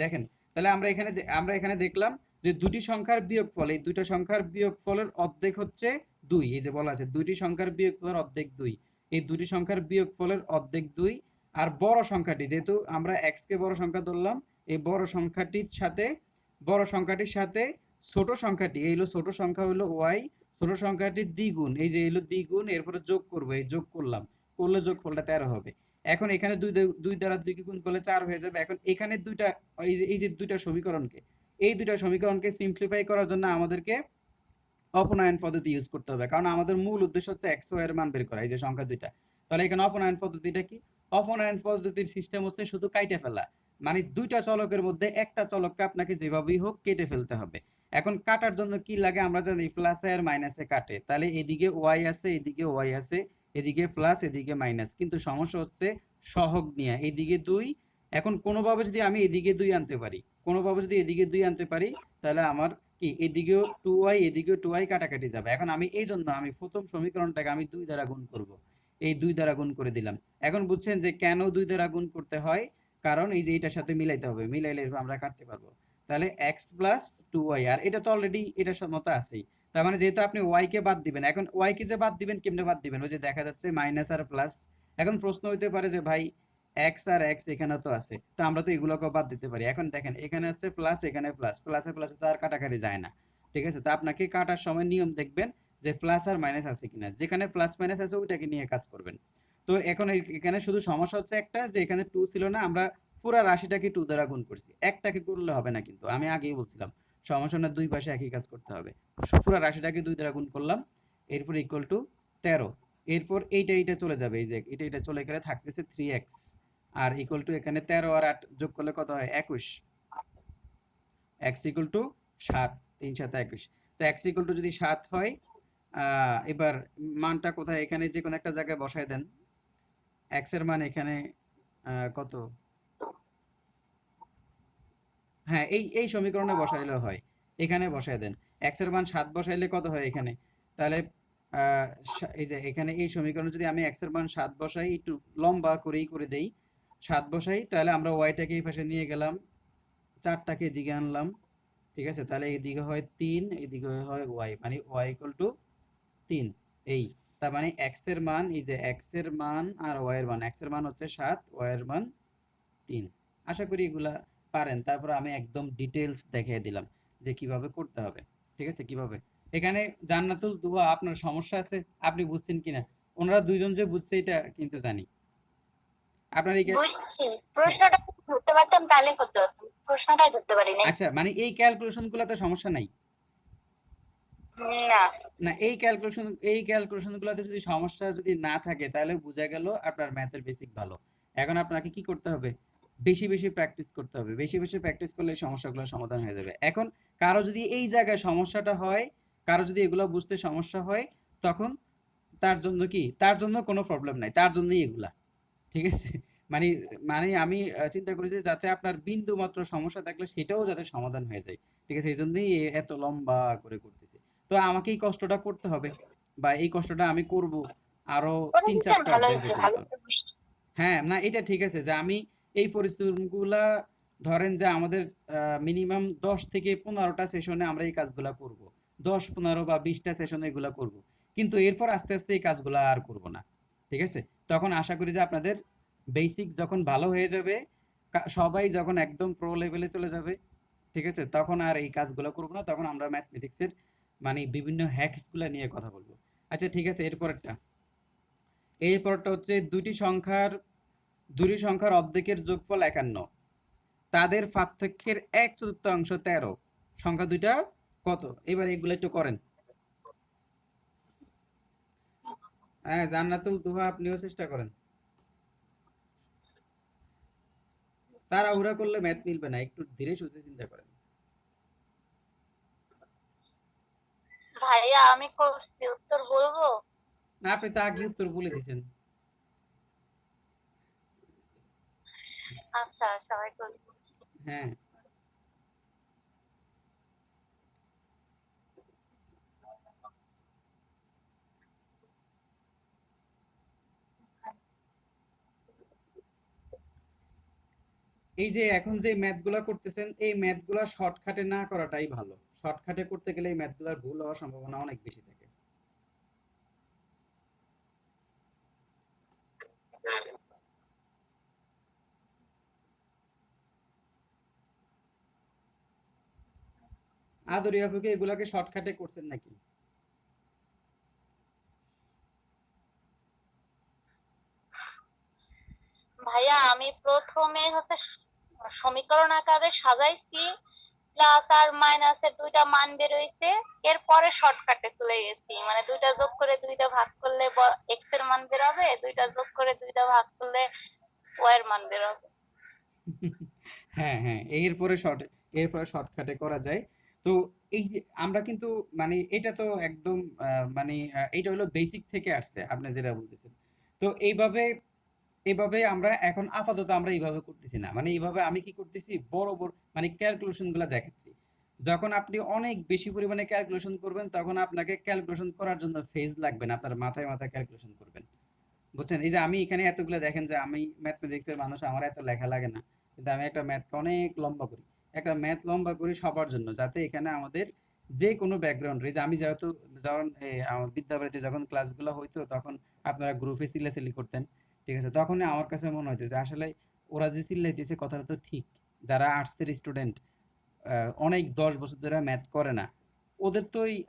দেখেন, তাহলে আমরা এখানে দেখলাম যে দুটি সংখ্যার বিয়োগফল, এই দুটো সংখ্যার বিয়োগফলের অর্ধেক হচ্ছে 2। এই যে বলা আছে দুটি সংখ্যার বিয়োগফলের অর্ধেক 2, এই দুটি সংখ্যার বিয়োগফলের অর্ধেক 2। আর বড় সংখ্যাটি, যেহেতু আমরা x কে বড় সংখ্যা ধরলাম, এই বড় সংখ্যাটির সাথে ছোট সংখ্যাটি, এই হলো ছোট সংখ্যা হলো y, ছোট সংখ্যাটির দ্বিগুণ, এই যে এলো দ্বিগুণ, এরপরে যোগ করব, এই যোগ করলাম, করলে যোগফলটা 13 হবে। এখন এখানে দুই দ্বারা 2 কে গুণ করলে 4 হয়ে যাবে। এখন এখানে দুইটা, এই যে দুইটা সমীকরণকে, এই দুইটা সমীকরণকে সিম্পলিফাই করার জন্য আমাদেরকে অপনয়ন পদ্ধতি ইউজ করতে হবে, কারণ আমাদের মূল উদ্দেশ্য হচ্ছে এক্স ওয়াই এর মান বের করা, এই যে সংখ্যা দুইটা। তাহলে এখানে অপনয়ন পদ্ধতিটা কি? অপনয়ন পদ্ধতির সিস্টেম হচ্ছে শুধু কাইটে ফেলা, মানে দুইটা চলকের মধ্যে একটা চলককে আপনাকে যেভাবেই হোক কেটে ফেলতে হবে। এখন কাটার জন্য কি লাগে আমরা জানি, প্লাসে আর মাইনাসে কাটে, তাহলে এদিকে ওয়াই আছে, এদিকে ওয়াই আছে, এদিকে প্লাস এদিকে মাইনাস, কিন্তু সমস্যা হচ্ছে সহগ নিয়ে এদিকে 2। এখন কোনোভাবে যদি আমি এদিকে 2 আনতে পারি, কোনোভাবে যদি এদিকে 2 আনতে পারি, তাহলে আমার কি এদিকেও 2y এদিকেও 2y কাটাকাটি যাবে। এখন আমি এই জন্য আমি প্রথম সমীকরণটাকে আমি 2 দ্বারা গুণ করব, এই 2 দ্বারা গুণ করে দিলাম। এখন বুঝছেন যে কেন 2 দ্বারা গুণ করতে হয়, কারণ এই যে এটার সাথে মিলাইতে হবে, মিলাইলে আমরা কাটতে পারবো। তাহলে x প্লাস 2y, আর এটা তো অলরেডি এটার মতো আছেই, তার মানে যেহেতু আপনি y কে বাদ দিবেন, এখন y কে যে বাদ দিবেন কেমনে বাদ দিবেন, ওই যে দেখা যাচ্ছে মাইনাস আর প্লাস। এখন প্রশ্ন হইতে পারে যে ভাই এক্স আর এক্স এখানে তো আছে, তো আমরা তো এগুলোকে বাদ দিতে পারি। এখন দেখেন এখানে হচ্ছে প্লাস, এখানে প্লাস, প্লাসে প্লাসে তো আর কাটাকাটি যায় না, ঠিক আছে? তো আপনাকে কাটার সময় নিয়ম দেখবেন যে প্লাস আর মাইনাস আছে কিনা, যেখানে প্লাস মাইনাস আছে ওইটাকে নিয়ে কাজ করবেন। তো এখন এখানে শুধু সমস্যা হচ্ছে একটা, যে এখানে 2 ছিল না, আমরা পুরো রাশিটাকে 2 দ্বারা গুণ করছি, একটাকে করলে হবে না, কিন্তু আমি আগেই বলছিলাম সমস্যা না, দুই পাশে একই কাজ করতে হবে। পুরো রাশিটাকে 2 দ্বারা গুণ করলাম, এরপর ইকুয়াল টু 13। এরপর এইটা চলে যাবে, এই যে এটা চলে গেলে থাকতেছে 3x, আর ইকুয়াল টু এখানে 13 আর 8 যোগ করলে কত হয়, 21। x equal to 7, 3 7 21। তো x ইকুয়াল টু যদি 7 হয়, এবার মানটা কোথায়, এখানে যে কোনো একটা জায়গায় বসায় দেন। x এর মান এখানে কত, হ্যাঁ এই সমীকরণে বসাইলেও হয়, এখানে বসায় দেন। x এর মান 7 বসাইলে কত হয় এখানে, তাহলে এই যে এখানে এই সমীকরণে যদি আমি x এর মান 7 বসাই, একটু লম্বা করেই করে দেই, 7 বসাই, তাহলে আমরা ওয়াইটাকে এই পাশে নিয়ে গেলাম, 4টাকে এদিকে আনলাম, ঠিক আছে? তাহলে এদিকে হয় 3, এদিকে হয় ওয়াই, মানে ওয়াই ইকুয়াল টু 3। এই, তার মানে এক্স এর মান, এই যে এক্স এর মান আর ওয়াই এর মান, এক্স এর মান হচ্ছে 7, ওয়াই এর মান 3। আশা করি এগুলা পারেন। তারপর আমি একদম ডিটেলস দেখিয়ে দিলাম যে কিভাবে করতে হবে, ঠিক আছে? কিভাবে এখানে জান্নাতুল দুয়া আপনার সমস্যা আছে, আপনি বুঝছেন কিনা? ওনারা দুইজন যে বুঝছে এটা কিন্তু জানি। আপনার এই বুঝছি, হ্যাঁ, প্রশ্নটা যদি ধরতে পারতাম তাহলে হতো, প্রশ্নটাই ধরতে পারি নাই। আচ্ছা, মানে এই ক্যালকুলেশন গুলাতে সমস্যা নাই না। না? এই ক্যালকুলেশন গুলোতে যদি সমস্যা যদি না থাকে, তাহলে বোঝা গেল আপনার ম্যাথের বেসিক ভালো। এখন আপনাকে কি করতে হবে, বেশি বেশি প্র্যাকটিস করতে হবে, বেশি বেশি প্র্যাকটিস করলে এই সমস্যাগুলো সমাধান হয়ে যাবে। এখন কারো যদি এই জায়গায় সমস্যাটা হয়, কারো যদি এগুলো বুঝতে সমস্যা হয়, তখন তার জন্য কি, তার জন্য কোনো প্রবলেম নাই, তার জন্যই এগুলা, ঠিক আছে? মানে মানে আমি চিন্তা করেছি যাতে আপনার বিন্দু মাত্র সমস্যা থাকলে সেটাও যাতে সমাধান হয়ে যায়, ঠিক আছে? এই জন্যই এত লম্বা করে করতেছি। তো আমাকে এই কষ্টটা করতে হবে, বা এই কষ্টটা আমি করব আরো ওটা তিন সিস্টেম চারটা ভালো অধ্যায় হয়েছে, পর্যন্ত। ভালো করে বুঝছি। হ্যাঁ, না এটা ঠিক আছে যে আমি এই পরিশ্রমগুলা, ধরেন যে আমাদের মিনিমাম 10 থেকে 15টা সেশনে আমরা এই কাজগুলা করব, 10 15 বা 20টা সেশনে এগুলা করব, কিন্তু এরপর আস্তে আস্তে এই কাজগুলা আর করব না, ঠিক আছে? তখন আশা করি যে আপনাদের বেসিক যখন ভালো হয়ে যাবে, সবাই যখন একদম প্রো লেভেলে চলে যাবে, ঠিক আছে, তখন আর এই কাজগুলো করব না, তখন আমরা ম্যাথমেটিক্সের মানে বিভিন্ন হ্যাকসগুলো নিয়ে কথা বলবো। আচ্ছা ঠিক আছে, এরপরটা হচ্ছে দুটি সংখ্যার অর্ধেকের যোগফল 51, তাদের পার্থক্যের 1/4 13, সংখ্যা দুইটা কত? এবার এগুলো একটু করেন। হ্যাঁ জান্নাতুল দুহা, আপনিও চেষ্টা করেন, তাড়াহুড়া করলে ম্যাথ মিলবে না, একটু ধীরে সুস্থে চিন্তা করেন। ভাইয়া আমি করছি, উত্তর বলবো? না, আপনি তো আগে উত্তর বলে দিয়েছেন। আচ্ছা, সবাই করবো। হ্যাঁ, এই যে এখন যে ম্যাথগুলা করতেছেন এই ম্যাথগুলা শর্টকাটে না করাটাই ভালো। শর্টকাটে করতে গেলে এই ম্যাথগুলার ভুল হওয়ার সম্ভাবনা অনেক বেশি থাকে। আদরি আপুকে এগুলাকে শর্টকাটে করছেন নাকি? ভাইয়া আমি প্রথমে হচ্ছে সমীকরণ আকারে সাজাইছি, প্লাস আর মাইনাসের দুইটা মান বের হইছে, এরপরে শর্টকাটে চলে গেছি, মানে দুইটা যোগ করে দুইটা ভাগ করলে এক্স এর মান বের হবে, দুইটা যোগ করে দুইটা ভাগ করলে ওয়াই এর মান বের হবে। হ্যাঁ হ্যাঁ, এরপরে শর্টকাটে করা যায়। তো এই যে আমরা কিন্তু মানে এটা তো একদম মানে এটা হলো বেসিক থেকে আসছে আপনি যেটা বলতেছেন। তো এইভাবে আমরা এখন আপাতত আমরা এইভাবে করতেছি না, মানে এইভাবে আমি কি করতেছি, বড় বড় মানে ক্যালকুলেশন গুলা দেখাচ্ছি। যখন আপনি অনেক বেশি পরিমাণে ক্যালকুলেশন করবেন তখন আপনাকে ক্যালকুলেশন করার জন্য ফেজ লাগবে না, আপনার মাথায় মাথায় ক্যালকুলেশন করবেন। বুঝছেন? এই যে আমি এখানে এতগুলো দেখেন যে আমি ম্যাথমেটিক্সের মানুষ, আমার এত লেখা লাগে না, কিন্তু আমি একটা ম্যাথকে অনেক লম্বা করি। একটা ম্যাথ লম্বা করি সবার জন্য, যাতে এখানে আমাদের যে কোনো ব্যাকগ্রাউন্ড, এই যে আমি যেহেতু যখন আমার বিদ্যাবাড়িতে যখন ক্লাসগুলো হইতো তখন আপনারা গ্রুপে চিল্লাচিল্লি করতেন, ঠিক আছে, তখনই আমার কাছে মনে হইতো যে আসলে ওরা যে চিল্লাইতেছে কথাটা তো ঠিক। যারা আর্টসের স্টুডেন্ট অনেক 10 বছর ধরে ম্যাথ করে না,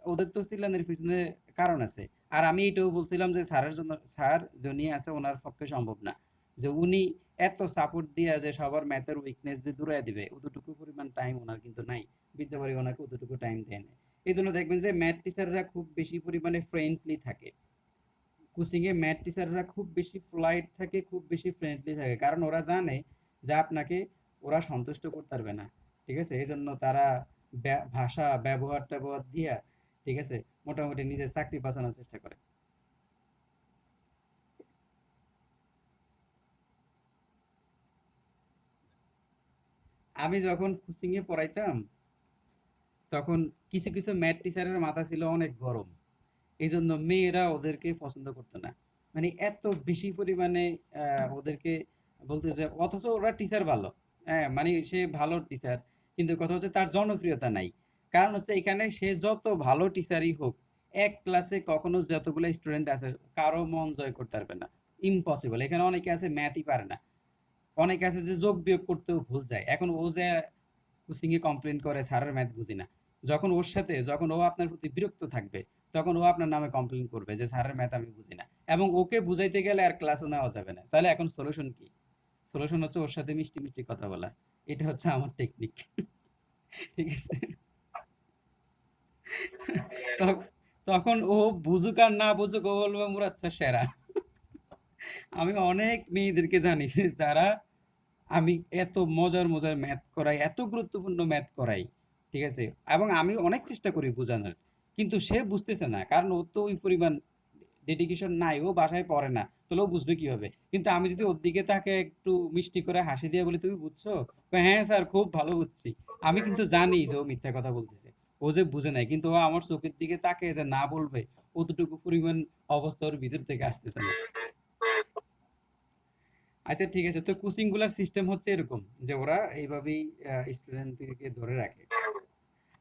ওদের তো চিল্লানোর পিছনে কারণ আছে। আর আমি এটাও বলছিলাম যে স্যারের জন্য, স্যার যিনি আছে ওনার পক্ষে সম্ভব না যে উনি এত সাপোর্ট দিয়ে যে সবার ম্যাথের উইকনেস যে দূরাই দিবে, অতটুকু পরিমাণ টাইম ওনার কিন্তু নাই। বিদ্যাবাড়ি ওনাকে অতটুকু টাইম দেয় না। এই জন্য দেখবেন যে ম্যাথ টিচাররা খুব বেশি পরিমাণে ফ্রেন্ডলি থাকে। কোচিংয়ে ম্যাথ টিচাররা খুব বেশি ফ্লাইট থাকে, খুব বেশি ফ্রেন্ডলি থাকে, কারণ ওরা জানে যে আপনাকে ওরা সন্তুষ্ট করতে পারবে না। ঠিক আছে, এই জন্য তারা ভাষা ব্যবহার ট্যাবহার দিয়া, ঠিক আছে, মোটামুটি নিজের চাকরি বাঁচানোর চেষ্টা করে। আমি যখন কোচিংয়ে পড়াইতাম তখন কিছু কিছু ম্যাথ টিচারের মাথা ছিল অনেক গরম, এই জন্য মেয়েরা ওদেরকে পছন্দ করতো না। মানে এত বেশি পরিমাণে ওদেরকে বলতে যে, অথচ ওরা টিচার ভালো, হ্যাঁ মানে সে ভালো টিচার, কিন্তু কথা হচ্ছে তার জনপ্রিয়তা নাই। কারণ হচ্ছে এখানে সে যত ভালো টিচারই হোক, এক ক্লাসে কখনো যতগুলো স্টুডেন্ট আছে কারো মন জয় করতে পারবে না। ইম্পসিবল। এখানে অনেকে আছে ম্যাথই পারে না, অনেকে আছে যে যোগ বিয়োগ করতেও ভুল যায়। এখন ও যে কোচিং এ কমপ্লেন করে স্যারের ম্যাথ বুঝি না, যখন ওর সাথে যখন ও আপনার প্রতি বিরক্ত থাকবে তখন ও আপনার নামে কমপ্লেন করবে যে স্যারের ম্যাথ আমি বুঝি না, এবং ওকে বুঝাইতে গেলে আর ক্লাসও নেওয়া যাবে না। তাহলে এখন সলিউশন কি? সলিউশন হচ্ছে ওর সাথে মিষ্টি মিষ্টি কথা বলা। এটা হচ্ছে আমার টেকনিক। ঠিক আছে? তখ- তখন ও বুঝুক আর না বুঝুক ও বলবে মুরাদ স্যার সেরা। আমি অনেক মেয়েদেরকে জানি যে যারা আমি এত মজার মজার ম্যাথ করাই, এত গুরুত্বপূর্ণ ম্যাথ করাই, ঠিক আছে, এবং আমি অনেক চেষ্টা করি বোঝানোর, কিন্তু সে বুঝতেছে না, কারণ ও তো ওই পরিমাণ ডেডিকেশন নাই, ও বাসায় পড়ে না, তাহলে ও বুঝবে কিভাবে? কিন্তু আমি যদি ওর দিকে তাকে একটু মিষ্টি করে হাসি দিয়ে বলি তুমি বুঝছো, কয়, হ্যাঁ স্যার খুব ভালো বুঝছি, আমি কিন্তু জানি যে ও মিথ্যা কথা বলতেছে, ও যে বুঝে নাই, কিন্তু ও আমার চোখের দিকে তাকে যে না বলবে অতটুকু পরিমাণ অবস্থা ওর ভিতর থেকে আসতেছে না। আচ্ছা ঠিক আছে, তো কোচিং গুলার সিস্টেম হচ্ছে এরকম যে ওরা এইভাবেই স্টুডেন্টদেরকে ধরে রাখে।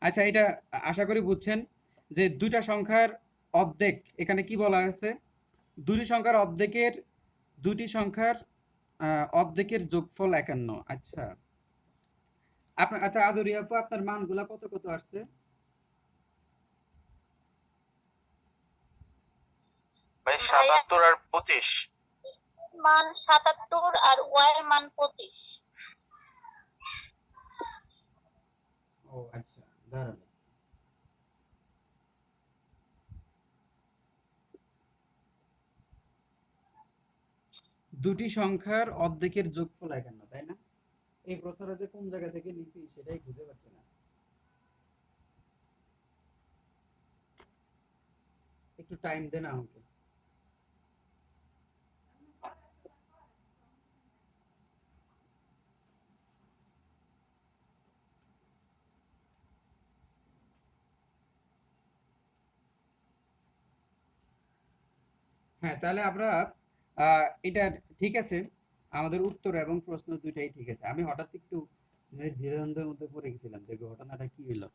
আচ্ছা, এটা আশা করি বুঝছেন যে দুইটা সংখ্যার অর্ধেক, এখানে কি বলা আছে, দুটি সংখ্যার অর্ধেকের, দুটি সংখ্যার অর্ধেকের যোগফল 51। আচ্ছা, আপনার, আচ্ছা আদরি আপু আপনার মানগুলা কত কত আসছে? ভাই ভাইয়া ৭৭ আর ২৫। মান ৭৭ আর ওয়াই এর মান ২৫। ও আচ্ছা, দাঁড়ান। দুটি সংখ্যার অর্ধেকের যোগফল 51, তাই না? এই প্রশ্নটা যে কোন জায়গা থেকে নিছি সেটাই বুঝে পাচ্ছি না, একটু টাইম দেন আমাকে। হ্যাঁ, তাহলে আমরা এটা ঠিক আছে। আমাদের উত্তর এবং প্রশ্ন দুইটাই ঠিক আছে। আমি হঠাৎ একটু দ্বিধাদ্বন্দ্বের মধ্যে পড়ে গেছিলাম যে ঘটনাটা কি হলো।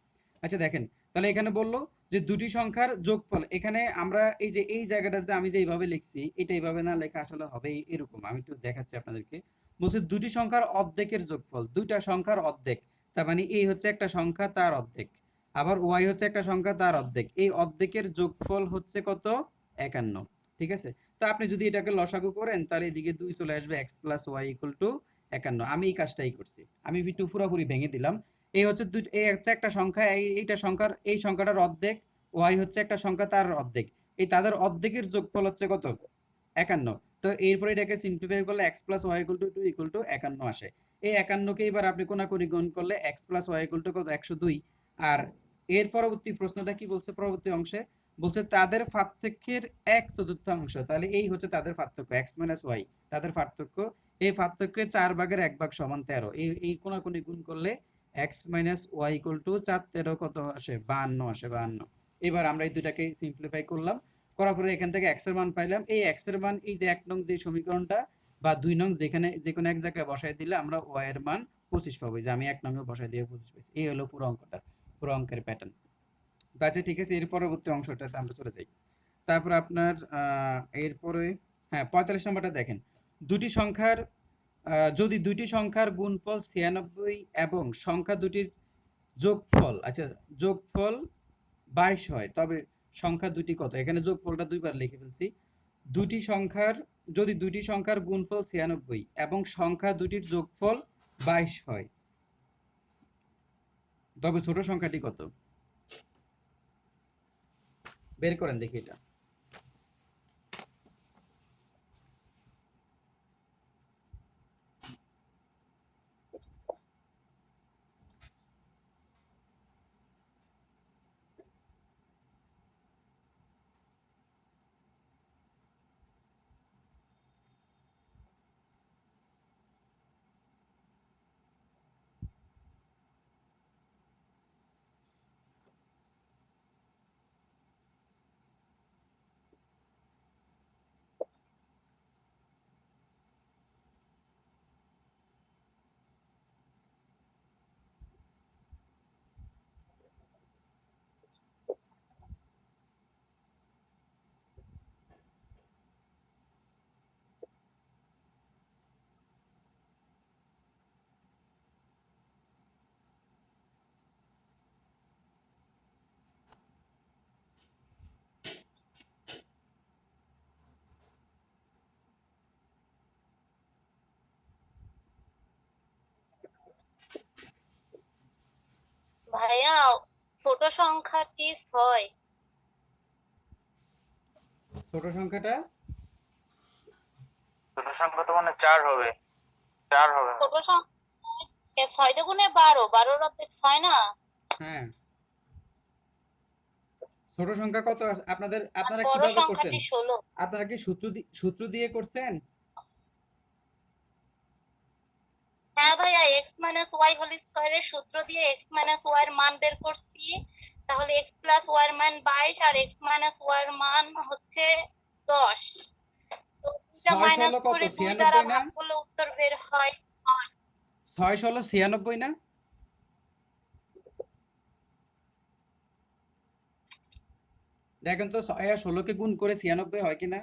আচ্ছা দেখেন, তাহলে এখানে বললো যে দুটি সংখ্যার যোগফল। এখানে আমরা এই যে এই জায়গাটাতে আমি যে এইভাবে লিখছি, এটা এইভাবে না লেখা আসলে হবে এরকম। আমি একটু দেখাচ্ছি আপনাদেরকে। বলছে দুটি সংখ্যার অর্ধেকের যোগফল, দুইটা সংখ্যার অর্ধেক, তার মানে এই হচ্ছে একটা সংখ্যা তার অর্ধেক, আবার ওয়াই হচ্ছে একটা সংখ্যা তার অর্ধেক, এই অর্ধেকের যোগফল হচ্ছে কত? 51। ঠিক আছে, তো আপনি যদি এটাকে লসাগু করেন তাহলে এদিকে 2 চলে আসবে, x plus y equal to 51। আমি এই কাজটাই করছি, আমি একটু পুরোপুরি ভেঙে দিলাম। এই হচ্ছে এই হচ্ছে একটা সংখ্যা, এইটা সংখ্যার এই সংখ্যাটার অর্ধেক, ওয়াই হচ্ছে একটা সংখ্যা তার অর্ধেক, এই তাদের অর্ধেকের যোগফল হচ্ছে কত? 51। তো এরপরে এটাকে সিম্পলিফাই করলে x plus y equal to 2 equal to 51 আসে। এই 51কে এবার আপনি কোনাকুনি গুণ করলে x plus y equal to কত? 102। আর এর পরবর্তী প্রশ্নটা কি বলছে? পরবর্তী অংশে বলছে তাদের পার্থক্যের 1/4 তাহলে এই হচ্ছে তাদের পার্থক্য, x মাইনাস ওয়াই তাদের পার্থক্য। এই পার্থক্যের 4/1 সমান 13। এই কোনাকুনি গুণ করলে x minus y equal to 4 13 কত আসে? 52 আসে, 52। এবার আমরা এই দুটাকে সিম্পলিফাই করলাম, করার পরে এখান থেকে x এর মান পাইলাম। এই x এর মান এই যে 1 নং যে সমীকরণটা বা 2 নং যেখানে যে কোনো এক জায়গায় বসাই দিলে আমরা y এর মান 25 পাবো। যে আমি 1 নংয়ে বসাই দিয়ে 25 পাইছি। এই হলো পুরো অঙ্কটা, পুরো অঙ্কের প্যাটার্ন। তো আচ্ছা ঠিক আছে, এর পরবর্তী অংশটাতে আমরা চলে যাই। তারপর আপনার এরপরে হ্যাঁ 45 নম্বরটা দেখেন। দুটি সংখ্যার যদি দুটি সংখ্যার গুণফল 96 এবং সংখ্যা দুটির যোগফল, আচ্ছা যোগফল 22 হয়, তবে সংখ্যা দুটি কত? এখানে যোগফলটা দুইবার লিখে ফেলছি। যদি দুটি সংখ্যার গুণফল 96 এবং সংখ্যা দুটির যোগফল 22 হয়, তবে ছোট সংখ্যাটি কত? বের করেন দেখি এটা। ভাইয়া ছোট সংখ্যাটি 6। ছোট সংখ্যাটা ছোট সংখ্যা তো মানে 4 হবে, 4 হবে। ছোট সংখ্যা 6 দুগুণে 12, 12 অর্ধেক 6 না? হ্যাঁ, ছোট সংখ্যা কত আপনাদের? আর আপনারা বড় কিভাবে করছেন? সংখ্যাটি 16। আপনারা কি সূত্র দিয়ে করছেন? হ্যাঁ ভাইয়া, x মাইনাস ওয়াই হোল স্কয়ারের সূত্র দিয়ে x মাইনাস ওয়াই এর মান বের করছি। তাহলে x প্লাস ওয়াই এর মান 22 আর x মাইনাস ওয়াই এর মান হচ্ছে 10। তো দুইটা 6 মাইনাস 16 কত? করে 2 96 দ্বারা না? ভাগ করলে উত্তর বের হয় 6 16 96 না? দেখেন তো 6 আর 16 কে গুণ করে 96 হয় কিনা?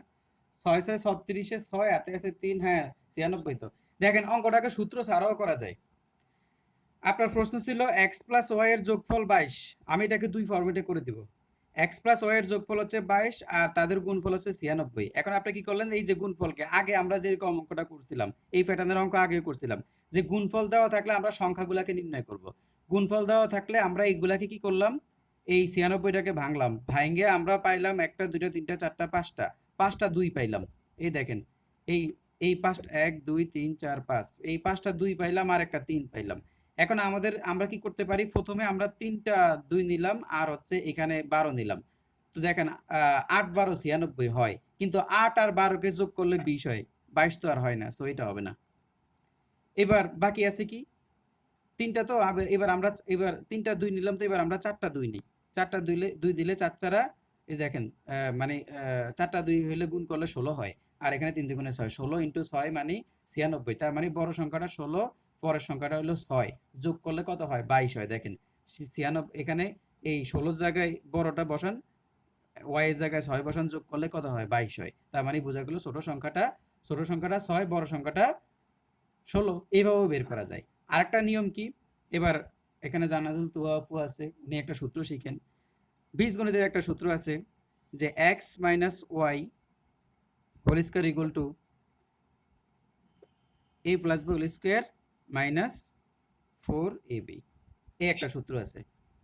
6 6 36 6 হাতে আছে 3, হ্যাঁ 96 তো। দেখেন অঙ্কটাকে সূত্র ছাড়াও করা যায়। আপনার প্রশ্ন ছিল x প্লাস ওয়াই এর যোগফল 22, আমি এটাকে দুই ফরম্যাটে করে দিব। x প্লাস ওয়াই এর যোগফল হচ্ছে 22 আর তাদের গুণফল হচ্ছে 96। এখন আপনি কি করলেন? এই যে গুণফলকে আগে আমরা যেরকম অঙ্কটা করছিলাম, এই প্যাটার্নের অঙ্ক আগে করছিলাম, যে গুণফল দেওয়া থাকলে আমরা সংখ্যাগুলোকে নির্ণয় করব। গুণফল দেওয়া থাকলে আমরা এইগুলাকে কি করলাম? এই 96টাকে ভাঙলাম, ভাঙে আমরা পাইলাম 1 2 3 4 5টা, 5টা 2 পাইলাম। এই দেখেন, এই এই 5টা 1 2 3 4 5, এই 5টা 2 পাইলাম আর একটা 3 পাইলাম। এখন আমরা কি করতে পারি? প্রথমে আমরা 3টা 2 নিলাম আর হচ্ছে এখানে 12 নিলাম। তো দেখেন 8 12 96 হয়, কিন্তু 8 আর 12 কে যোগ করলে 20 হয়, 22 তো আর হয় না, সো এটা হবে না। এবার বাকি আছে কি? 3টা তো এবার আমরা এবার 3টা 2 নিলাম, তো এবার আমরা 4টা 2 নিই। 4টা 2 দিলে 4 4 এই দেখেন মানে 4টা 2 হইলে গুণ করলে 16 হয়। আর এখানে 3 দুগুণে 6, 16 ইন্টু 6 মানে 96, তার মানে বড় সংখ্যাটা 16, পরের সংখ্যাটা হলো 6, যোগ করলে কত হয়? 22 হয়। দেখেন 96, এখানে এই 16 জায়গায় বড়টা বসান, ওয়াই এর জায়গায় 6 বসান, যোগ করলে কত হয়? 22 হয়। তার মানে বোঝা গেল ছোট সংখ্যাটা 6, বড় সংখ্যাটা 16। এইভাবেও বের করা যায়। আরেকটা নিয়ম কি, এবার এখানে জানাতুল তুহা আপু আছে, উনি একটা সূত্র শিখেন। বীজগণিতের একটা সূত্র আছে যে x minus y whole square equal to a plus b whole square minus 4ab, এই একটা সূত্র আছে।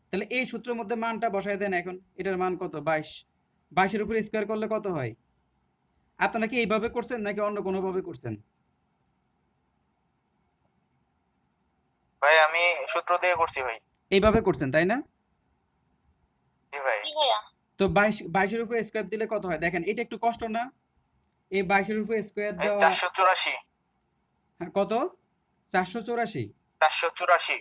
তাহলে এই সূত্রের মধ্যে মানটা বসায় দেন। এখন এটার মান কত? 22। 22-এর উপরে স্কোয়ার করলে কত হয়? আপনারা কি এইভাবে করছেন নাকি অন্য কোনোভাবে করছেন? ভাই আমি সূত্র দিয়ে করছি ভাই। এইভাবে করছেন তাই না? জি ভাই। জি ভাইয়া। তো 22-এর উপরে স্কোয়ার দিলে কত হয়? দেখেন এটা একটু কষ্ট না? এই 22-এর উপরে স্কোয়ার এই দেওয়া 484, হ্যাঁ, কত? 484। 484।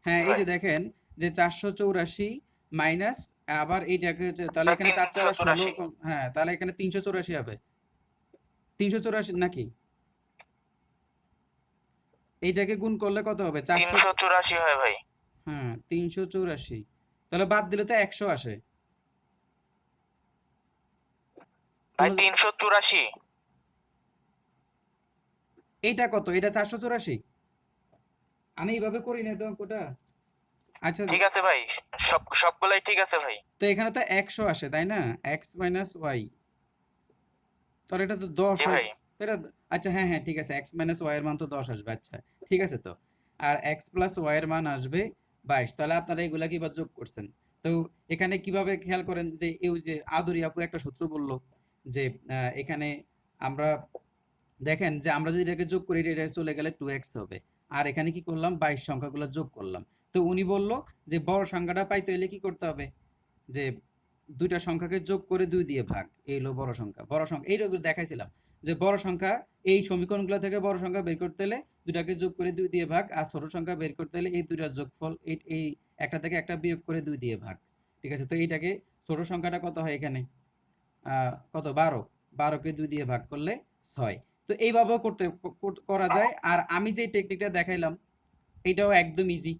হ্যাঁ, জি এই ভাই। যে দেখেন যে 484 মাইনাস, আবার এইটাকে হচ্ছে, তাহলে এখানে 4 4 16, 384। হ্যাঁ তাহলে এখানে 384 হবে। 384 নাকি? এইটাকে গুণ করলে কত হবে? 400, 384 হয় ভাই। হ্যাঁ 384, তাহলে বাদ দিলে তো 100 আসে। ভাই কোনো, 384। এইটা কত? এটা 484। আমি এইভাবে করি না তো অঙ্কটা। আচ্ছা, ঠিক আছে ভাই, সবগুলাই ঠিক আছে ভাই। তো এখানে তো 100 আসে তাই না? এক্স মাইনাস ওয়াই, তাহলে এটা তো 10 জি হয়। ভাই। তো এটা, আচ্ছা হ্যাঁ হ্যাঁ ঠিক আছে, এক্স মাইনাস ওয়াই এর মান তো 10 আসবে। আচ্ছা ঠিক আছে তো। আর এক্স প্লাস ওয়াই এর মান আসবে 22। তাহলে আপনারা এগুলা কিভাবে যোগ করছেন? তো এখানে কিভাবে খেয়াল করেন যে এই যে আদরি আপু একটা সূত্র বললো যে এখানে আমরা দেখেন যে আমরা যদি এটাকে যোগ করি এটা চলে গেলে 2x হবে। আর এখানে কি করলাম? 22 সংখ্যাগুলো যোগ করলাম। তো উনি বলল যে বড় সংখ্যাটা পাইতে হলে কি করতে হবে? যে দুইটা সংখ্যাকে যোগ করে 2 দিয়ে ভাগ, এই হলো বড় সংখ্যা। বড় সংখ্যা এইটুকু দেখাইছিলাম যে বড় সংখ্যা, এই সমীকরণগুলো থেকে বড় সংখ্যা বের করতে হলে দুটাকে যোগ করে 2 দিয়ে ভাগ, আর ছোট সংখ্যা বের করতে হলে এই দুইটার যোগফল, এই একটা থেকে একটা বিয়োগ করে 2 দিয়ে ভাগ। ঠিক আছে, তো এইটাকে ছোট সংখ্যাটা কত হয় এখানে? কত? 12। 12কে 2 দিয়ে ভাগ করলে 6। তো এইভাবেও করা যায়। আর আমি যে টেকনিকটা দেখাইলাম এটাও একদম ইজি।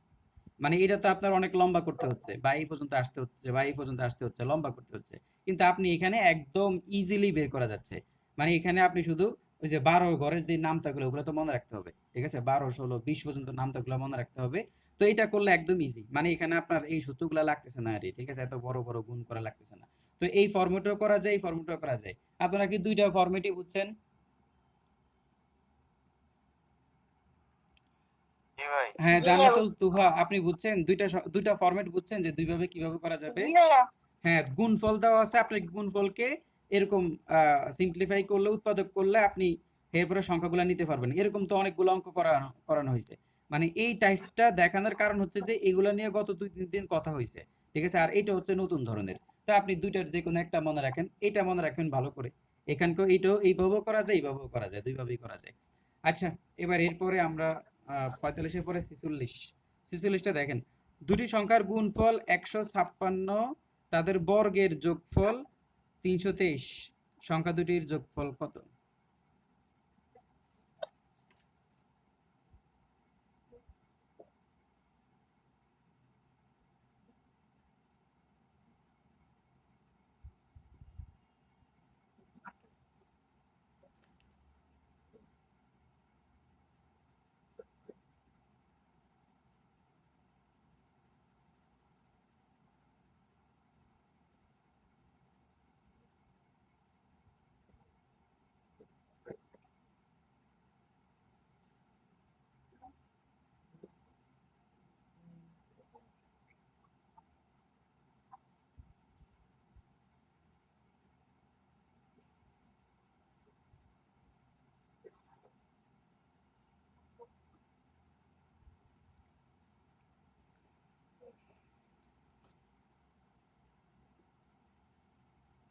মানে এটা তো আপনার অনেক লম্বা করতে হচ্ছে, বা এই পর্যন্ত আসতে হচ্ছে, বা এই পর্যন্ত আসতে হচ্ছে, লম্বা করতে হচ্ছে। কিন্তু আপনি এখানে একদম ইজিলি বের করা যাচ্ছে। মানে এখানে আপনি শুধু ওই যে 12 ঘরের যে নামতাগুলো ওগুলো তো মনে রাখতে হবে। ঠিক আছে, 12 16 20 পর্যন্ত নামতাগুলো মনে রাখতে হবে। তো এটা করলে একদম ইজি, মানে এখানে আপনার এই সূত্রগুলো লাগতেছে না আরে, ঠিক আছে, এত বড় বড় গুণ করা লাগতেছে না। তো এই ফরম্যাটেও করা যায়, এই ফরম্যাটেও করা যায়। আপনারা কি দুইটা ফরম্যাটই বুঝছেন? জি ভাই। হ্যাঁ, জি ভাইয়া জান্নাতুল বুঝছি। তুহা আপনি বুঝছেন দুইটা ফরম্যাট বুঝছেন যে দুইভাবে কিভাবে করা যাবে? জি ভাইয়া। হ্যাঁ, গুণফল দেওয়া আছে, আপনি গুণফলকে এরকম সিম্পলিফাই করলে, উৎপাদক করলে আপনি এরপরে সংখ্যাগুলো নিতে পারবেন। এরকম তো অনেকগুলো অঙ্ক করানো হয়েছে। মানে এই টাইপটা দেখানোর কারণ হচ্ছে যে এগুলো নিয়ে গত 2-3 দিন কথা হয়েছে। ঠিক আছে, আর এটা হচ্ছে নতুন ধরনের। তা আপনি দুইটার যে কোনো একটা মনে রাখেন, এটা মনে রাখবেন ভালো করে। এখানকার এইটাও এইভাবেও করা যায়, এইভাবেও করা যায়, দুইভাবেই করা যায়। আচ্ছা, এবার এরপরে আমরা 45-এর পরে 46, 46টা দেখেন। দুটি সংখ্যার গুণফল 156, তাদের বর্গের যোগফল 323, সংখ্যা দুটির যোগফল কত?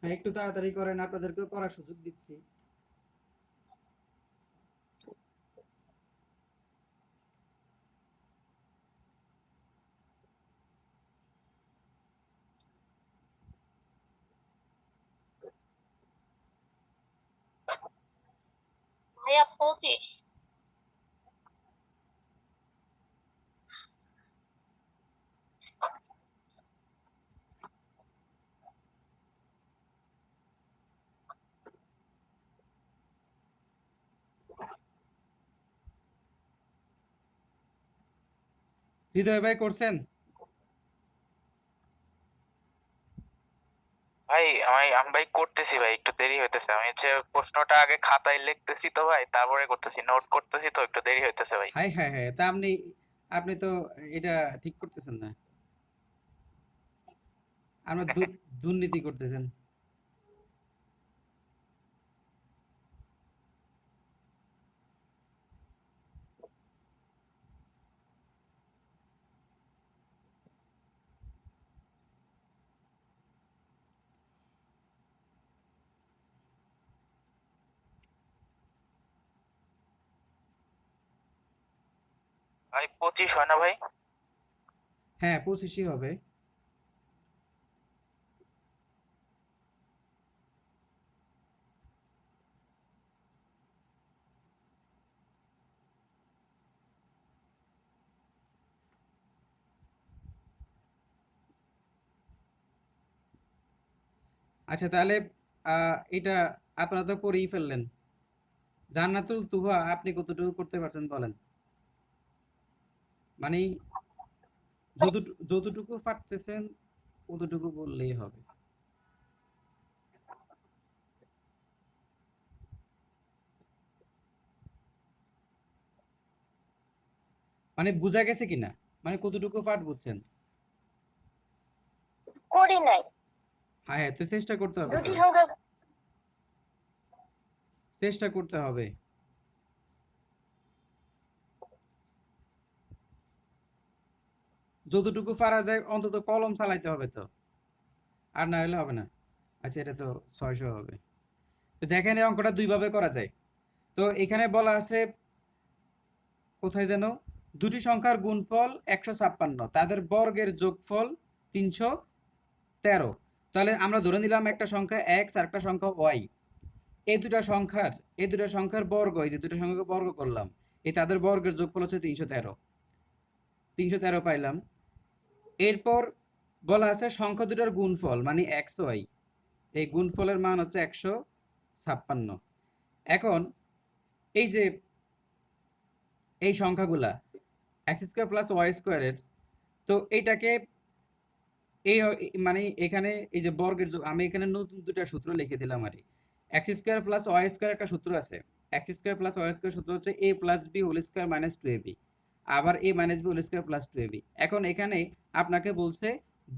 হ্যাঁ, একটু তাড়াতাড়ি করেন, আপনাদেরকেও করার সুযোগ দিচ্ছি। ভাইয়া 25। হৃদয় ভাই করছেন? ভাই আমি ভাই করতেছি ভাই, একটু দেরি হইতেছে। আমি হচ্ছে প্রশ্নটা আগে খাতায় লিখতেছি তো ভাই, তারপরে করতেছি, নোট করতেছি, তো একটু দেরি হইতেছে ভাই। হাই হাই হাই, তা আপনি আপনি তো এটা ঠিক করতেছেন না, আমরা দুর্নীতি করতেছেন। ভাই 25 হয় না ভাই? হ্যাঁ, 25ই হবে। আচ্ছা তাহলে এটা আপনারা তো করেই ফেললেন। জান্নাতুল তুহা আপনি কতটুকু করতে পারছেন বলেন? মানে যতটুকু পারতেছেন ততটুকু বললেই হবে। মানে বোঝা গেছে কিনা, মানে কতটুকু পাঠ বুঝছেন? করি নাই। হ্যাঁ হ্যাঁ, তো চেষ্টা করতে হবে, তো দুটি সংখ্যা চেষ্টা করতে হবে। যতটুকু পারা যায় অন্তত কলম চালাইতে হবে তো, আর না হলে হবে না। আচ্ছা এটা তো 600 হবে। তো দেখেন এই অঙ্কটা দুই ভাবে করা যায়। তো এখানে বলা আছে কোথায় যেন, দুটি সংখ্যার গুণফল 156, তাদের বর্গের যোগফল 313। তাহলে আমরা ধরে নিলাম একটা সংখ্যা এক্স আর একটা সংখ্যা ওয়াই। এই দুটা সংখ্যার বর্গ, এই যে দুটো সংখ্যাকে বর্গ করলাম, এই তাদের বর্গের যোগফল হচ্ছে 313। 313 পাইলাম। এরপর বলা আছে সংখ্যা দুটার গুণফল মানে এক্স ওয়াই, এই গুণফলের মান হচ্ছে 156। এখন এই যে এই সংখ্যাগুলা এক্স স্কোয়ার প্লাস ওয়াই স্কোয়ারের, তো এইটাকে এই মানে এখানে এই যে বর্গের যোগ, আমি এখানে নতুন দুটা সূত্র লিখে দিলাম। আর x square plus y square একটা সূত্র আছে। X square plus y square সূত্র হচ্ছে a plus b whole square minus 2ab, আবার a minus b whole square plus 2ab। এখন এখানে আপনাকে বলছে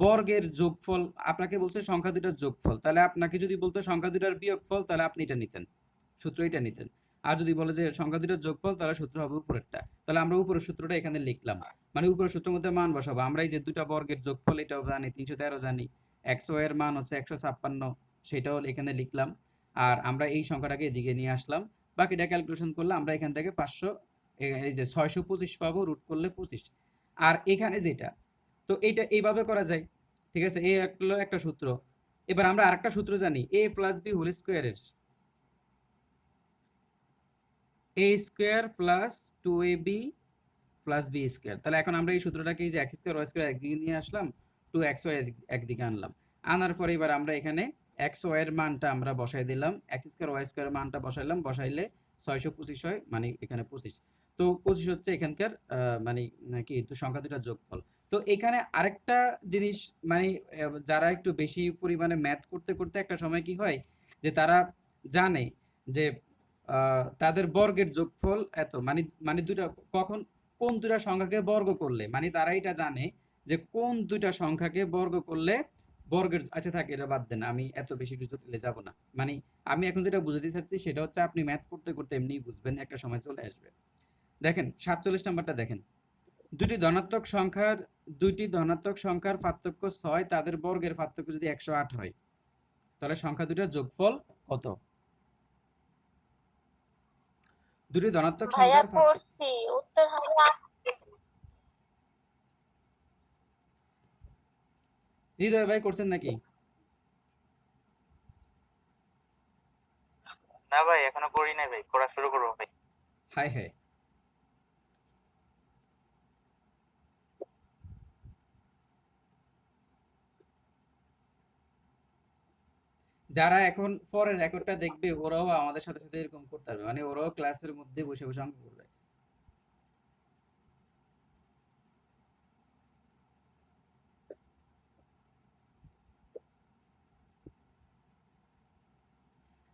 বর্গের যোগফল, আপনাকে বলছে সংখ্যা দুটার যোগফল, তাহলে আপনাকে যদি বলতো সংখ্যা দুটার বিয়োগফল, তাহলে আপনি এটা নিতেন, সূত্র এটা নিতেন। আর যদি বলে যে সংখ্যা দুটার যোগফল, তাহলে সূত্র হবে উপরেরটা। তাহলে আমরা উপরের সূত্রটা এখানে লিখলাম, মানে উপরের সূত্রের মধ্যে মান বসাবো। আমরা এই যে দুটা বর্গের যোগফল এটাও জানি 313 জানি, এক্স ওয়াই এর মান হচ্ছে 156, সেটাও এখানে লিখলাম। আর আমরা এই সংখ্যাটাকে এদিকে নিয়ে আসলাম, বাকিটা ক্যালকুলেশন করলে আমরা এখান থেকে 500, এই যে 625 পাবো, রুট করলে 25। আর এখানে যেটা, তো এইটা এইভাবে করা যায়, ঠিক আছে, এই হলো একটা সূত্র। এবার আমরা আরেকটা সূত্র জানি, এ প্লাস বি হোল স্কোয়ারের, a square plus 2ab plus b square. তাহলে এখন আমরা এই সূত্রটাকে এই যে এক্স স্কোয়ার ওয়াই স্কোয়ার একদিকে নিয়ে আসলাম, 2xy একদিকে আনলাম। আনার পরে এবার আমরা এখানে এক্স ওয়াই এর মানটা আমরা বসাই দিলাম, এক্স স্কোয়ার ওয়াই স্কোয়ার মানটা বসাইলাম, বসাইলে 625 হয়, মানে এখানে 25। তো 25 হচ্ছে এখানকার মানে কি, তো সংখ্যা দুটার যোগফল। তো এখানে আরেকটা জিনিস, মানে যারা একটু বেশি পরিমাণে ম্যাথ করতে করতে একটা সময় কি হয়, যে তারা জানে যে তাদের বর্গের যোগফল এত, মানে মানে দুটা কখন কোন দুটা সংখ্যাকে বর্গ করলে, মানে তারা এটা জানে যে কোন দুইটা সংখ্যাকে বর্গ করলে বর্গের, আচ্ছা থাকে এটা বাদ দেন, আমি এত বেশি ডিটেইলে যাব না। মানে আমি এখন যেটা বুঝাতে চাচ্ছি সেটা হচ্ছে আপনি ম্যাথ করতে করতে এমনিই বুঝবেন, একটা সময় চলে আসবে। দেখেন 47 নাম্বারটা দেখেন, দুইটি ধনাত্মক সংখ্যার পার্থক্য 6, তাদের বর্গের পার্থক্য যদি 108 হয়, তাহলে সংখ্যা দুটার যোগফল কত? দুটি ধনাত্মক ভাইয়া সংখ্যার করছি, উত্তর হবে হৃদয় ভাই করছেন নাকি? না ভাই এখনো করি নাই ভাই, করা শুরু করবো ভাই। হাই হাই, যারা এখন পরের রেকর্ডটা দেখবে ওরাও আমাদের সাথে সাথে এরকম করতে পারবে, মানে ওরাও ক্লাসের মধ্যে বসে বসে অঙ্ক করবে।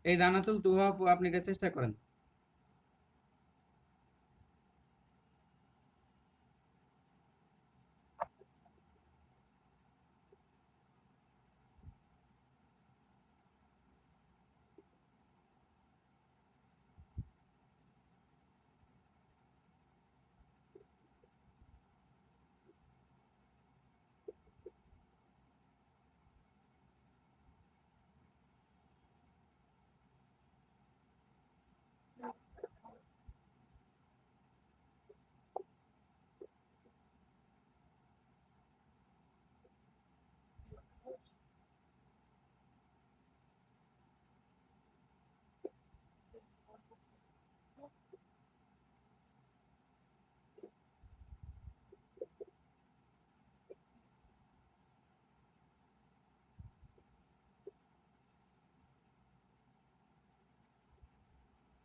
এই জান্নাতুল তুহা আপু, আপনি এটা চেষ্টা করেন।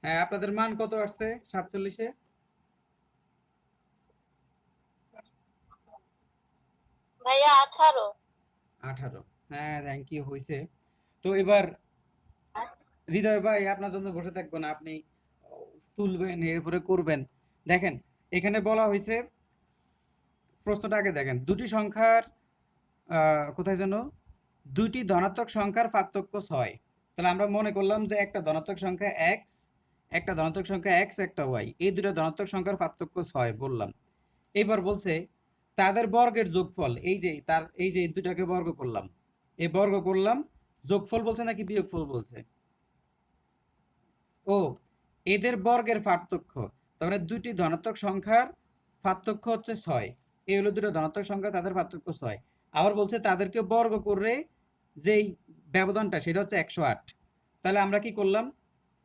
হ্যাঁ, আপনাদের মান কত আসছে 47-এ? ভাইয়া 18। 18। হ্যাঁ, থ্যাংক ইউ, হয়েছে। তো এবার হৃদয় ভাই আপনার জন্য বসে থাকবো না, আপনি তুলবেন এরপরে করবেন। দেখেন, এখানে বলা হয়েছে, প্রশ্নটা আগে দেখেন, দুটি সংখ্যার কোথায় যেন, দুটি ধনাত্মক সংখ্যার পার্থক্য 6। তাহলে আমরা মনে করলাম যে একটা ধনাত্মক সংখ্যা x, একটা ধনাত্মক সংখ্যা x, একটা y, এই দুটো ধনাত্মক সংখ্যার পার্থক্য 6 বললাম। এবার বলছে তাদের বর্গের যোগফল, এই যে তার এই যে এই দুটাকে বর্গ করলাম, এই বর্গ করলাম, যোগফল বলছে নাকি বিয়োগফল বলছে? ও, এদের বর্গের পার্থক্য, তার মানে দুটি ধনাত্মক সংখ্যার পার্থক্য হচ্ছে 6। এই হলো দুটো ধনাত্মক সংখ্যা, তাদের পার্থক্য 6। আবার বলছে তাদেরকে বর্গ করে যেই ব্যবধানটা সেটা হচ্ছে 108। তাহলে আমরা কি করলাম,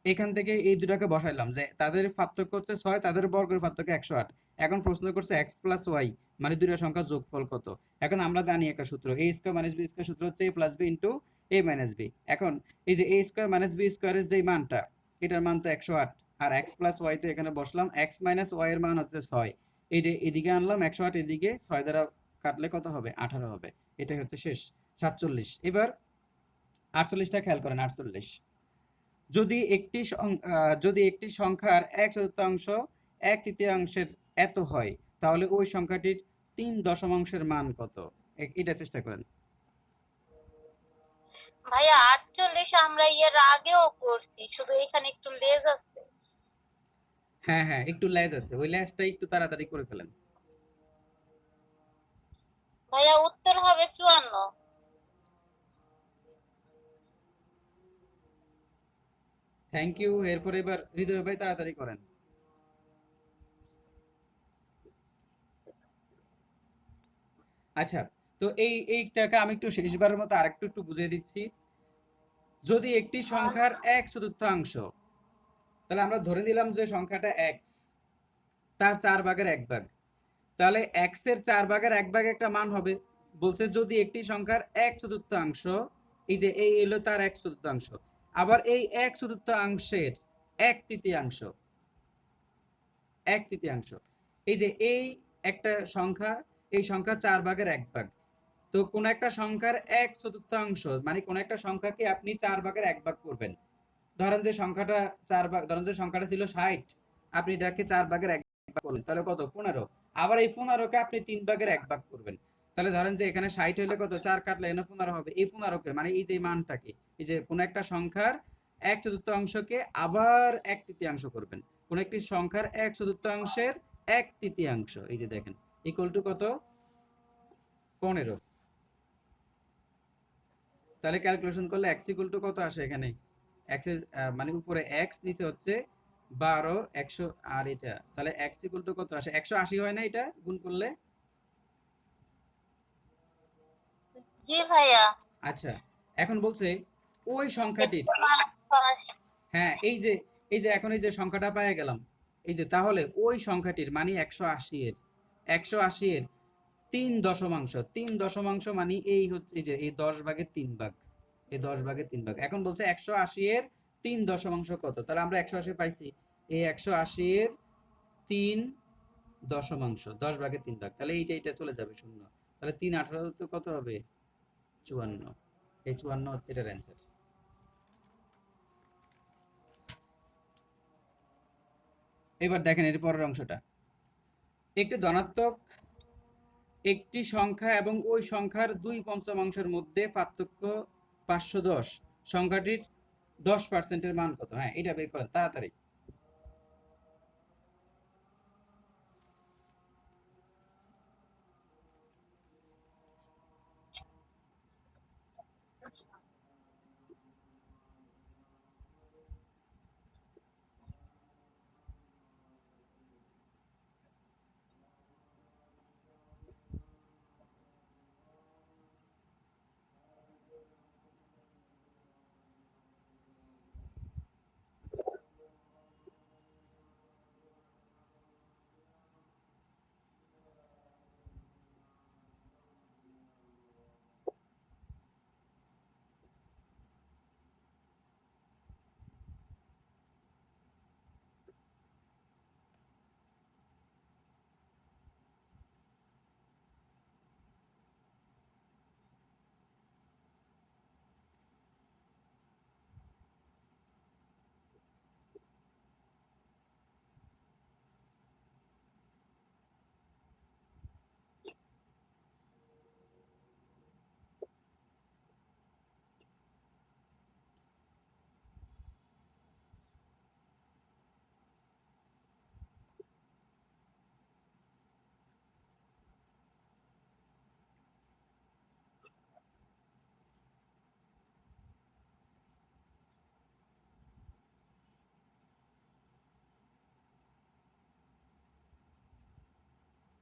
এখান থেকে এই দুটাকে বসাইলাম যে তাদের পার্থক্য হচ্ছে 6, তাদের বর্গের পার্থক্য 108। এখন প্রশ্ন করছে x প্লাস ওয়াই মানে দুটো সংখ্যার যোগফল কত। এখন আমরা জানি একটা সূত্র, a square minus b square, সূত্র হচ্ছে a plus b into a minus b। এখন এই যে a স্কয়ার মাইনাস b স্কয়ারের যে মানটা, এটার মান তো 108, আর x প্লাস ওয়াই তো এখানে বসলাম, x মাইনাস ওয়াই এর মান হচ্ছে 6, এইটা এদিকে আনলাম 108, এদিকে 6 দ্বারা কাটলে কত হবে, 18 হবে। এটাই হচ্ছে শেষ 47। এবার 48টা খেয়াল করেন, 48, যদি একটি সংখ্যার 1/4 1/3 এত হয়, তাহলে ওই সংখ্যাটির 3 দশমাংশের মান কত? এটা চেষ্টা করেন। ভাইয়া 48 আমরা এর আগেও করছি, শুধু এখানে একটু লেজ আছে। হ্যাঁ হ্যাঁ, একটু ল্যাজ আছে, ওই ল্যাজটা একটু তাড়াতাড়ি করে ফেলেন। ভাইয়া উত্তর হবে 54। Thank you. এরপরে এবার হৃদয় ভাই তাড়াতাড়ি করেন। আচ্ছা, তো এইটাকে আমি একটু শেষবারের মতো আরেকটু একটু বুঝিয়ে দিচ্ছি। যদি একটি সংখ্যার 1/4, তাহলে আমরা ধরে নিলাম যে সংখ্যাটা x, তার 4/1 তাহলে x এর 4/1 একটা মান হবে। বলছে যদি একটি সংখ্যার 1/4, এই যে এই এলো তার 1/4, আবার এই 1/4 1/3, 1/3, এই যে এই একটা সংখ্যা, এই সংখ্যা 4/1, তো কোন একটা সংখ্যার 1/4 মানে কোন একটা সংখ্যাকে আপনি 4/1 করবেন। ধরেন যে সংখ্যাটা 4 ভাগ, ধরেন যে সংখ্যাটা ছিল 60, আপনি এটাকে 4/1 করলেন, তাহলে কত, 15। আবার এই 15কে আপনি 3/1 করবেন, তাহলে ধরেন যে এখানে 60 হলে কত, 4 কাটলে এখানে 15 হবে। এই 15কে মানে এই যে মানটাকে, এই যে কোন একটা সংখ্যার 1/4কে আবার 1/3 করবেন, কোন একটি সংখ্যার 1/4 1/3, এই যে দেখেন, ইকুয়াল টু কত, 15। তাহলে ক্যালকুলেশন করলে x ইকুয়াল টু কত আসে এখানে, x এর মানে উপরে x, নিচে হচ্ছে 12, 100, আর এটা তাহলে x ইকুয়াল টু কত আসে, 180 হয় না এটা গুণ করলে? জি ভাইয়া। আচ্ছা, এখন বলছে ওই সংখ্যাটির, 182। হ্যাঁ, এই যে এখন এই যে সংখ্যাটা পেয়ে গেলাম, এই যে তাহলে ওই সংখ্যাটির মানে 180 এর 3 দশমাংশ, 3 দশমাংশ মানে এই হচ্ছে এই যে এই 10 ভাগের 3 ভাগ, এই 10 ভাগের 3 ভাগ। এখন বলছে 180 এর 3 দশমাংশ কত, তাহলে আমরা 180 পাইছি, এই 180 এর 3 দশমাংশ 10 ভাগের 3 ভাগ, তাহলে এইটা চলে যাবে শূন্য, তাহলে 3 18 তো কত হবে, 54, এই 54 হচ্ছে এটার অ্যান্সার। এবার দেখেন এর পরের অংশটা, একটি ধনাত্মক একটি সংখ্যা এবং ওই সংখ্যার 2/5 মধ্যে পার্থক্য 510, সংখ্যাটির 10%-এর মান কত? হ্যাঁ, এটা বের করেন তাড়াতাড়ি।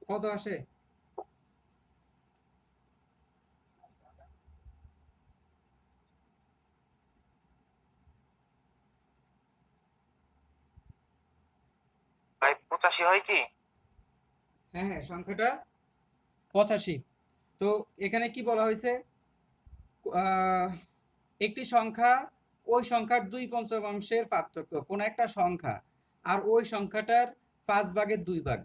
কত আসে? ভাই 85 হয় কি? হ্যাঁ হ্যাঁ, সংখ্যাটা 85। তো এখানে কি বলা হয়েছে, আহ, একটি সংখ্যা ওই সংখ্যার 2/5 পার্থক্য, কোন একটা সংখ্যা আর ওই সংখ্যাটার 5/2 ভাগ,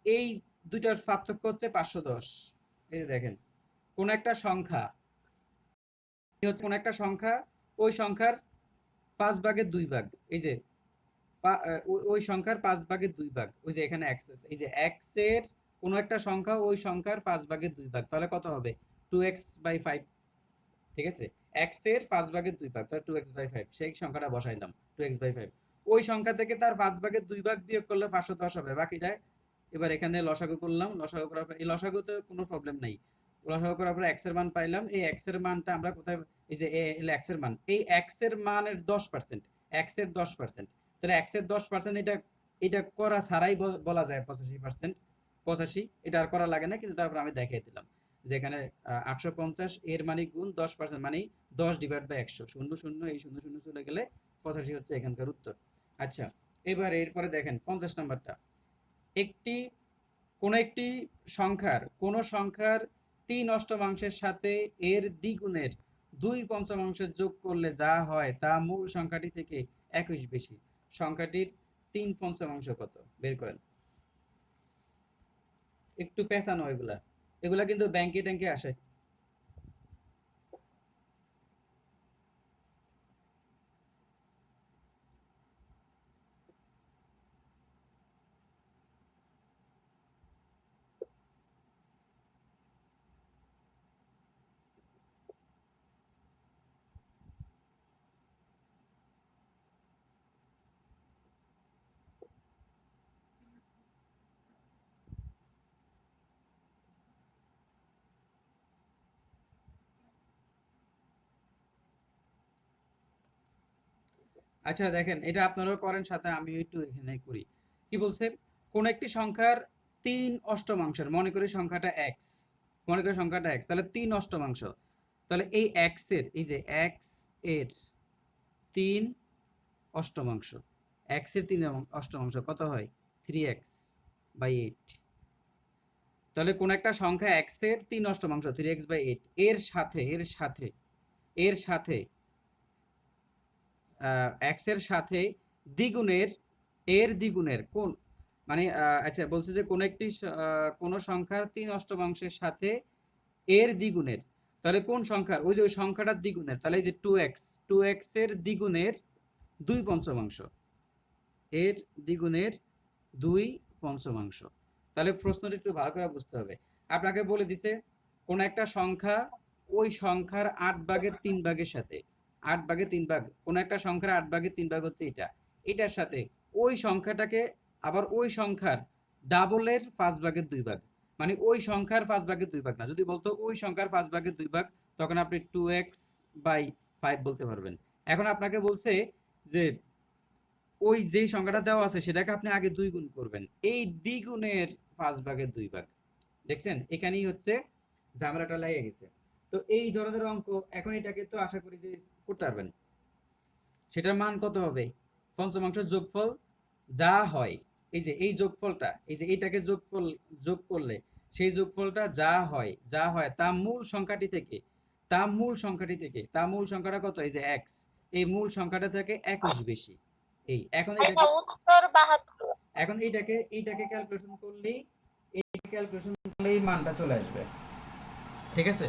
এই দুইটার পার্থক্য হচ্ছে 510। এই যে দেখেন, কোন একটা সংখ্যা, হচ্ছে কোন একটা সংখ্যা ওই সংখ্যার 5/2 ভাগ, এই যে ওই সংখ্যার 5/2 ভাগ, ওই যে এখানে এক্স, এই যে এক্স এর কোন একটা সংখ্যা ওই সংখ্যার 5/2 ভাগ, তাহলে কত হবে, 2x/5। ঠিক আছে, এক্স এর 5/2 ভাগ, তাহলে 2x/5, সেই সংখ্যাটা বসাইলাম 2x/5। ওই সংখ্যা থেকে তার 5/2 বিয়োগ করলে 510 হবে, বাকিটা এবার এখানে লসাগু করলাম, লসাগু করার পর এই লসাগুতে কোনো প্রবলেম নাই, লসাগু করার পর এক্স এর মান পাইলাম, এই এক্স এর মানটা আমরা কোথায়, এই যে এক্স এর মান, এই এক্স এর মানের 10%, এক্স এর 10%, তাহলে এক্স এর 10%, এটা এটা করা ছাড়াই বলা যায় 85%, 85 এটা আর করা লাগে না, কিন্তু তারপর আমি দেখিয়ে দিলাম যে এখানে 850 এর মানে গুণ 10% মানে 10/100, শূন্য শূন্য এই শূন্য শূন্য চলে গেলে 85 হচ্ছে এখানকার উত্তর। আচ্ছা, এবার এরপরে দেখেন 50 নাম্বারটা, একটি একটি সংখ্যার 3/8 সাথে এর দ্বিগুণের 2/5 যোগ করলে যা হয় তা মূল সংখ্যাটি থেকে 21 বেশি, সংখ্যাটির 3/5 কত, বের করেন। একটু পেঁচানো, এগুলা এগুলা কিন্তু ব্যাংকে ট্যাঙ্কে আসে। আচ্ছা দেখেন, এটা আপনারাও করেন, সাথে আমি একটু এখানে করি। কি বলছে, কোন একটি সংখ্যার 3/8, মনে করি সংখ্যাটা এক্স, মনে করি সংখ্যাটা এক্স, তাহলে 3/8, তাহলে এই এক্স এর, এই যে এক্স এর 3 অষ্টমাংশ, x এর 3 অষ্টমাংশ কত হয় 3x/8। তাহলে কোন একটা সংখ্যা x এর 3 অষ্টমাংশ 3x/8 এর সাথে x এর সাথে দ্বিগুণের কোন মানে আচ্ছা বলছে যে কোন সংখ্যার 3 অষ্টমাংশের সাথে এর দ্বিগুণের, তাহলে কোন সংখ্যার ওই যে ওই সংখ্যাটার দ্বিগুণের, তাহলে এই যে 2x এর দ্বিগুণের 2/5, এর দ্বিগুণের 2/5। তাহলে প্রশ্নটা একটু ভালো করে বুঝতে হবে। আপনাকে বলে দিছে কোন একটা সংখ্যা ওই সংখ্যার 8 ভাগের 3 ভাগের সাথে 8 ভাগের 3 ভাগ, কোন একটা সংখ্যার 8 ভাগের 3 ভাগ হচ্ছে এটার সাথে ওই সংখ্যাটাকে আবার ওই সংখ্যার ডাবলের 5 ভাগের 2 ভাগ, মানে ওই সংখ্যার 5 ভাগের 2 ভাগ না, যদি বলতো ওই সংখ্যার 5 ভাগের 2 ভাগ তখন আপনি 2x/5 বলতে পারবেন। এখন আপনাকে বলছে যে ওই যেই সংখ্যাটা দেওয়া আছে সেটাকে আপনি আগে 2 গুণ করবেন, এই দ্বিগুণের 5 ভাগের 2 ভাগ। দেখছেন এখানেই হচ্ছে ঝামেলাটা লেগে গেছে। তো এই ধরনের অঙ্ক এখন এটাকে তো আশা করি যে করতে পারবেন। সেটার মান কত হবে, পঞ্চমাংশের যোগফল যা হয়, এই যে এই যোগফলটা, এই যে এইটাকে যোগ করলে সেই যোগফলটা যা হয় তা মূল সংখ্যাটি থেকে তা মূল সংখ্যাটা কত, এই যে x, এই মূল সংখ্যাটা থেকে 21 বেশি। এই এখন এটা উত্তর 72। এখন এইটাকে ক্যালকুলেশন করলেই মানটা চলে আসবে। ঠিক আছে।